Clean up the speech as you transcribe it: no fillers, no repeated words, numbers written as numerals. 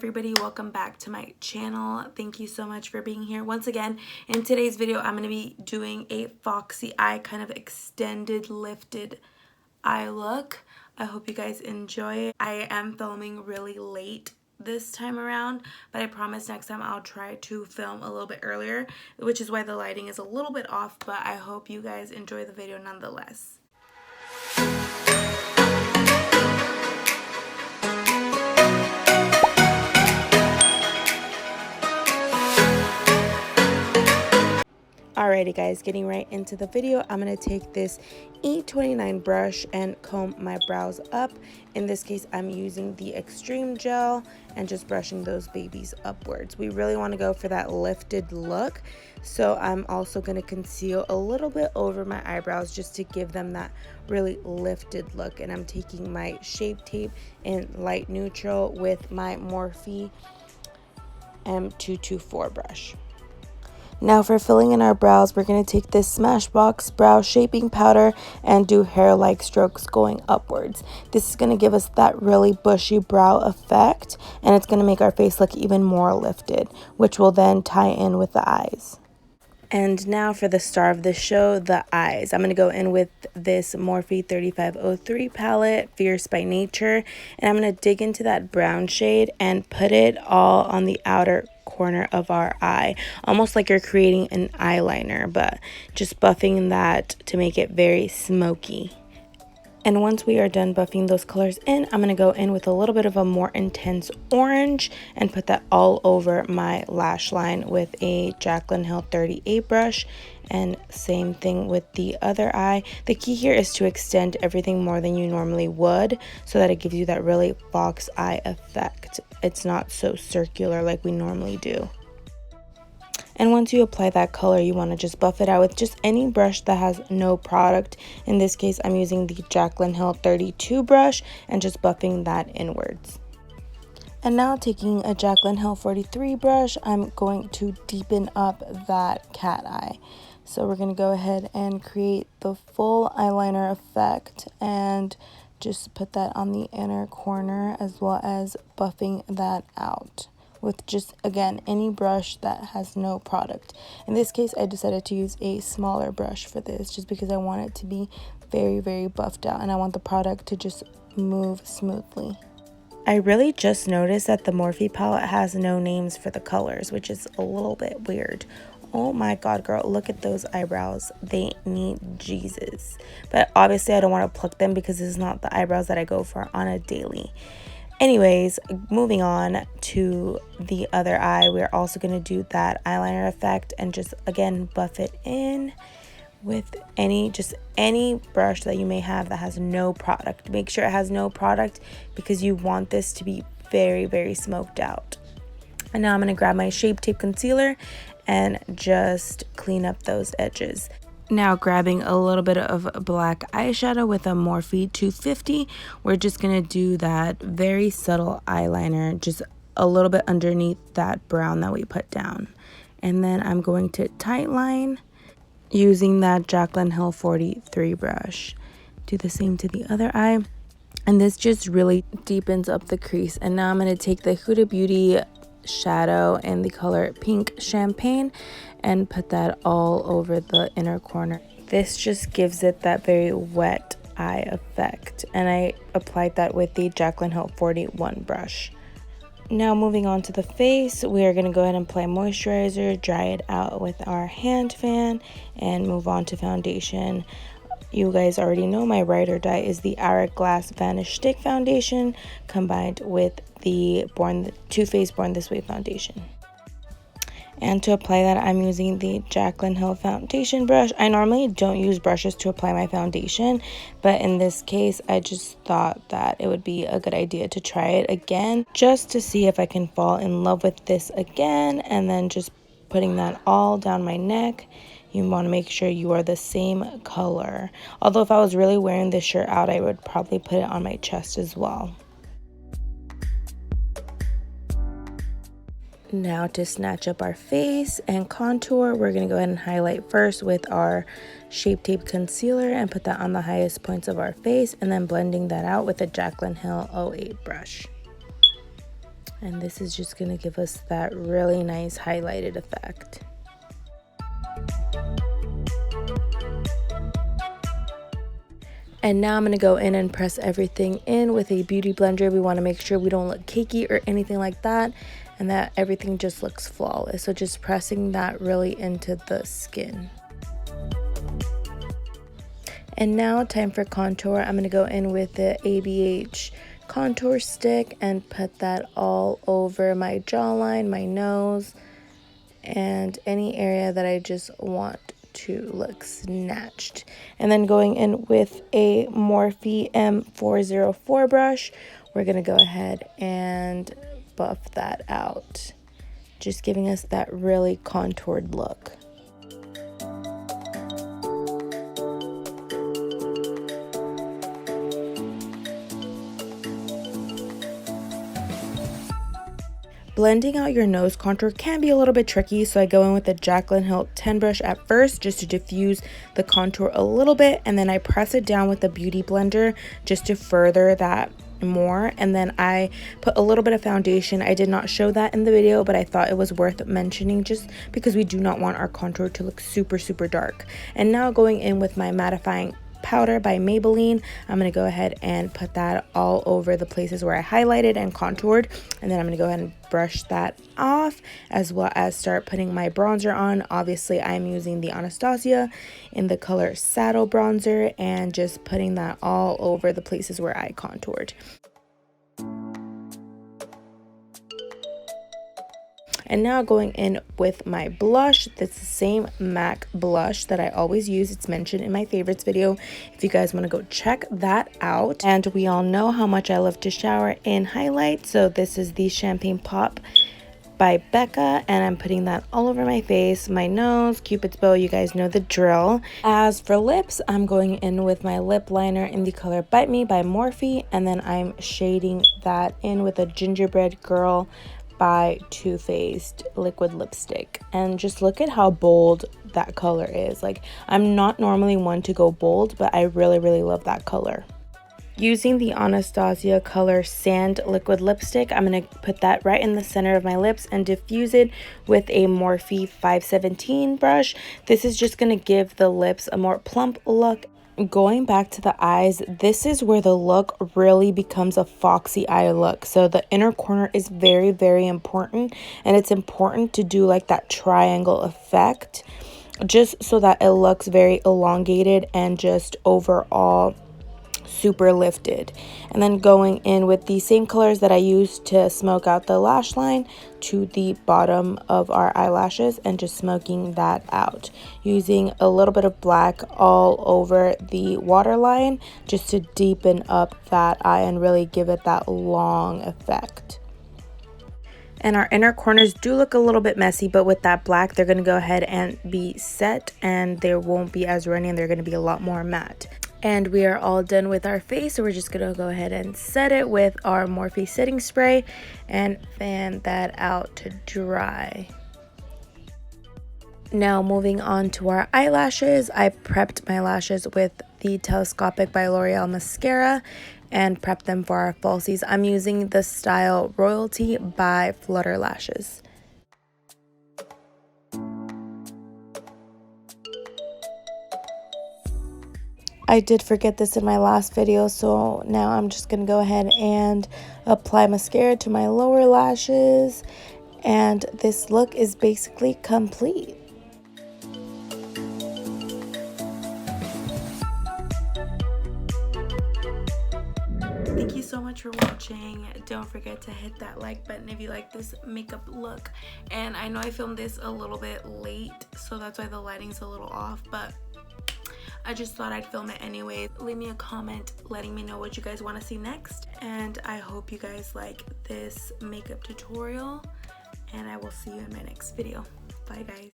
everybody, welcome back to my channel. Thank you so much for being here once again. In today's video I'm going to be doing a foxy eye, kind of extended lifted eye look. I hope you guys enjoy it. I am filming really late this time around, but I promise next time I'll try to film a little bit earlier, which is why the lighting is a little bit off, but I hope you guys enjoy the video nonetheless. Alrighty guys, getting right into the video, I'm going to take this E29 brush and comb my brows up. In this case, I'm using the Extreme Gel and just brushing those babies upwards. We really want to go for that lifted look, so I'm also going to conceal a little bit over my eyebrows just to give them that really lifted look. And I'm taking my Shape Tape in light neutral with my Morphe M224 brush. Now for filling in our brows, we're going to take this Smashbox brow shaping powder and do hair-like strokes going upwards. This is going to give us that really bushy brow effect, and it's going to make our face look even more lifted, which will then tie in with the eyes. And now for the star of the show, the eyes. I'm going to go in with this Morphe 3503 palette, Fierce by Nature, and I'm going to dig into that brown shade and put it all on the outer corner of our eye, almost like you're creating an eyeliner, but just buffing that to make it very smoky. And once we are done buffing those colors in, I'm going to go in with a little bit of a more intense orange and put that all over my lash line with a Jaclyn Hill 38 brush. And same thing with the other eye. The key here is to extend everything more than you normally would so that it gives you that really fox eye effect. It's not so circular like we normally do. And once you apply that color, you want to just buff it out with just any brush that has no product. In this case, I'm using the Jaclyn Hill 32 brush and just buffing that inwards. And now taking a Jaclyn Hill 43 brush, I'm going to deepen up that cat eye. So we're going to go ahead and create the full eyeliner effect and just put that on the inner corner, as well as buffing that out with just, again, any brush that has no product. In this case, I decided to use a smaller brush for this just because I want it to be very, very buffed out and I want the product to just move smoothly. I really just noticed that the Morphe palette has no names for the colors, which is a little bit weird. Oh my god, girl, look at those eyebrows. They need Jesus. But obviously I don't want to pluck them because this is not the eyebrows that I go for on a daily. Anyways, moving on to the other eye, we're also going to do that eyeliner effect and just, again, buff it in with any brush that you may have that has no product. Make sure it has no product because you want this to be very, very smoked out. And now I'm going to grab my Shape Tape concealer and just clean up those edges. Now grabbing a little bit of black eyeshadow with a Morphe 250, we're just going to do that very subtle eyeliner, just a little bit underneath that brown that we put down. And then I'm going to tightline using that Jaclyn Hill 43 brush. Do the same to the other eye. And this just really deepens up the crease. And now I'm going to take the Huda Beauty shadow in the color Pink Champagne and put that all over the inner corner. This just gives it that very wet eye effect, and I applied that with the Jaclyn Hill 41 brush. Now moving on to the face, we are going to go ahead and apply moisturizer, dry it out with our hand fan, and move on to foundation. You guys already know my ride or die is the Hourglass Vanish Stick foundation combined with the Too Faced Born This Way foundation. And to apply that, I'm using the Jaclyn Hill foundation brush. I normally don't use brushes to apply my foundation, but in this case, I just thought that it would be a good idea to try it again, just to see if I can fall in love with this again, and then just putting that all down my neck. You want to make sure you are the same color. Although if I was really wearing this shirt out, I would probably put it on my chest as well. Now to snatch up our face and contour, we're going to go ahead and highlight first with our Shape Tape concealer and put that on the highest points of our face, and then blending that out with a Jaclyn Hill 08 brush. And this is just going to give us that really nice highlighted effect. And now I'm going to go in and press everything in with a beauty blender. We want to make sure we don't look cakey or anything like that, and that everything just looks flawless. So just pressing that really into the skin. And now time for contour. I'm going to go in with the ABH contour stick and put that all over my jawline, my nose, and any area that I just want to look snatched. And then going in with a Morphe M404 brush, we're going to go ahead and buff that out, just giving us that really contoured look. Blending out your nose contour can be a little bit tricky, so I go in with the Jaclyn Hill 10 brush at first just to diffuse the contour a little bit, and then I press it down with the beauty blender just to further that more. And then I put a little bit of foundation. I did not show that in the video, but I thought it was worth mentioning just because we do not want our contour to look super dark. And now going in with my mattifying powder by Maybelline, I'm going to go ahead and put that all over the places where I highlighted and contoured, and then I'm going to go ahead and brush that off, as well as start putting my bronzer on. Obviously I'm using the Anastasia in the color Saddle Bronzer, and just putting that all over the places where I contoured. And now going in with my blush. That's the same MAC blush that I always use. It's mentioned in my favorites video if you guys want to go check that out. And we all know how much I love to shower in highlight, so this is the Champagne Pop by Becca, and I'm putting that all over my face, my nose, Cupid's bow, you guys know the drill. As for lips, I'm going in with my lip liner in the color Bite Me by Morphe, and then I'm shading that in with a Gingerbread Girl by Too Faced liquid lipstick. And just look at how bold that color is. Like, I'm not normally one to go bold, but I really love that color. Using the Anastasia color Sand liquid lipstick, I'm going to put that right in the center of my lips and diffuse it with a Morphe 517 brush. This is just going to give the lips a more plump look. Going back to the eyes, this is where the look really becomes a foxy eye look. So the inner corner is very important, and it's important to do like that triangle effect, just so that it looks very elongated and just overall super lifted. And then going in with the same colors that I used to smoke out the lash line to the bottom of our eyelashes, and just smoking that out using a little bit of black all over the waterline just to deepen up that eye and really give it that long effect. And our inner corners do look a little bit messy, but with that black, they're going to go ahead and be set, and they won't be as runny, and they're going to be a lot more matte. And we are all done with our face, so we're just going to go ahead and set it with our Morphe setting spray and fan that out to dry. Now moving on to our eyelashes, I prepped my lashes with the Telescopic by L'Oreal mascara and prepped them for our falsies. I'm using the style Royalty by Flutter Lashes. I did forget this in my last video, so now I'm just going to go ahead and apply mascara to my lower lashes, and this look is basically complete. Thank you so much for watching. Don't forget to hit that like button if you like this makeup look. And I know I filmed this a little bit late, so that's why the lighting's a little off, but I just thought I'd film it anyway. Leave me a comment letting me know what you guys want to see next, and I hope you guys like this makeup tutorial, and I will see you in my next video. Bye guys.